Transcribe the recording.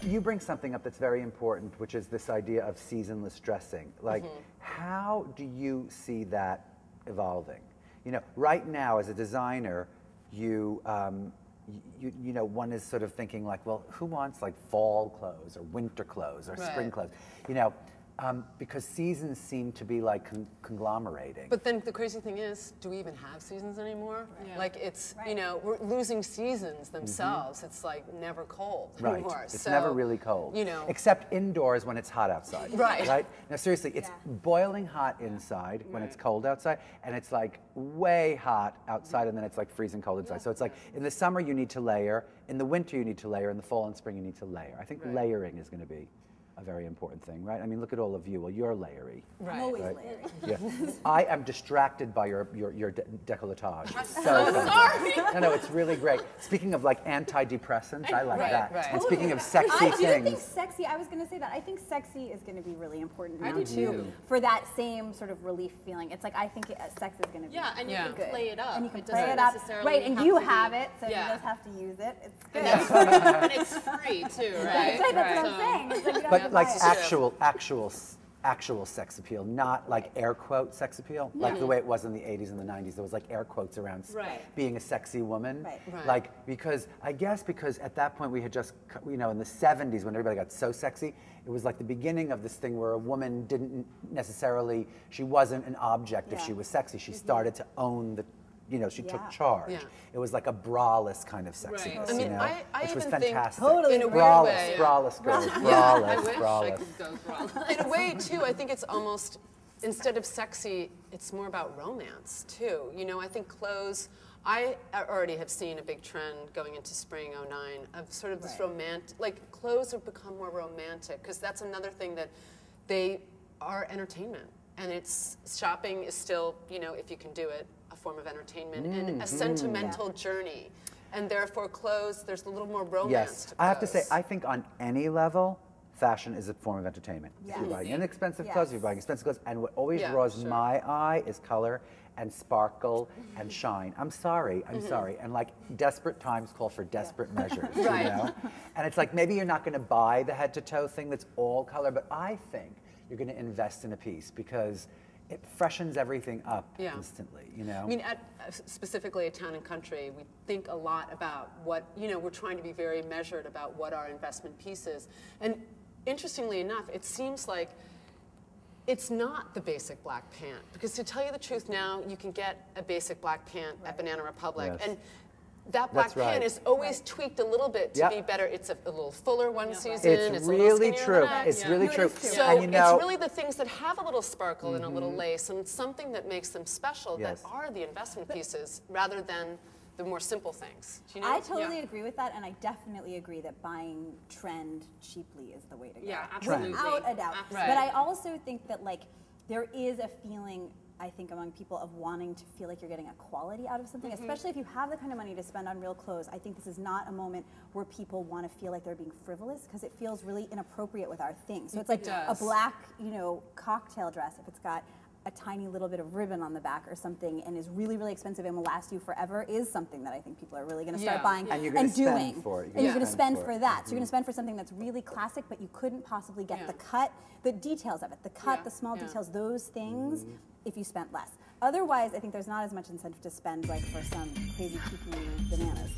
you bring something up that's very important, which is this idea of seasonless dressing. Like, how do you see that evolving? You know, right now as a designer, you know, one is sort of thinking like, well, who wants like fall clothes or winter clothes or spring clothes? You know, because seasons seem to be like conglomerating. But then the crazy thing is, do we even have seasons anymore? Like it's, you know, we're losing seasons themselves. It's like never cold anymore. It's so, never really cold. You know. Except indoors when it's hot outside. Right? Now seriously, it's boiling hot inside when it's cold outside, and it's like way hot outside, and then it's like freezing cold inside. So it's like, in the summer you need to layer, in the winter you need to layer, in the fall and spring you need to layer. I think layering is going to be a very important thing, right? I mean, look at all of you. Well, you're layery. I'm always layering. Yeah. I am distracted by your décolletage. I'm so sorry. No, it's really great. Speaking of like antidepressants, I like that. And speaking of sexy things. I do think sexy, I was going to say that. I think sexy is going to be really important now too. For that same sort of relief feeling. It's like, I think sex is going to be and you can play it up. And you can play it up. Right, and you have it, so you just have to use it. It's good. And it's free too, right? That's what I'm saying. It's like you don't But like actual sex appeal, not like air quote sex appeal, like the way it was in the 80s and the 90s. There was like air quotes around being a sexy woman. Like, because I guess because at that point we had just, you know, in the 70s when everybody got so sexy, it was like the beginning of this thing where a woman didn't necessarily, she wasn't an object if she was sexy. She started to own the, you know, she took charge. It was like a braless kind of sexiness, I mean, you know, I which was even fantastic. think, in a weird way, braless girls, I wish braless. I could go braless. In a way, too, I think it's almost, instead of sexy, it's more about romance, too. You know, I think clothes, I already have seen a big trend going into spring '09 of sort of this romantic, like clothes have become more romantic, because that's another thing that they are entertainment. And it's, shopping is still, you know, if you can do it, a form of entertainment and a sentimental journey. And therefore clothes, there's a little more romance to clothes. I have to say, I think on any level, fashion is a form of entertainment. If you're buying inexpensive clothes, if you're buying expensive clothes, and what always draws my eye is color and sparkle and shine. I'm sorry, and like desperate times call for desperate measures, you know? And it's like, maybe you're not gonna buy the head to toe thing that's all color, but I think you're going to invest in a piece because it freshens everything up instantly, you know? I mean, specifically at Town and Country, we think a lot about what, you know, we're trying to be very measured about what our investment piece is. And interestingly enough, it seems like it's not the basic black pant. Because to tell you the truth now, you can get a basic black pant at Banana Republic. And that black pant is always tweaked a little bit to be better. It's a little fuller one season. It's really true. It's really true. So and you know, it's really the things that have a little sparkle and a little lace and something that makes them special that are the investment pieces rather than the more simple things. Do you know? I totally agree with that, and I definitely agree that buying trend cheaply is the way to go. Yeah, absolutely. Without a doubt. But I also think that like there is a feeling, I think, among people of wanting to feel like you're getting a quality out of something, especially if you have the kind of money to spend on real clothes. I think this is not a moment where people want to feel like they're being frivolous, because it feels really inappropriate with our things. So it's like a black, you know, cocktail dress, if it's got a tiny little bit of ribbon on the back or something and is really, really expensive and will last you forever, is something that I think people are really going to start buying and, you're gonna doing. Spend for it. And you're going to spend for that. So you're going to spend for something that's really classic, but you couldn't possibly get the cut, the details of it, the cut, the small details, those things, if you spent less. Otherwise, I think there's not as much incentive to spend like for some crazy cuckoo bananas.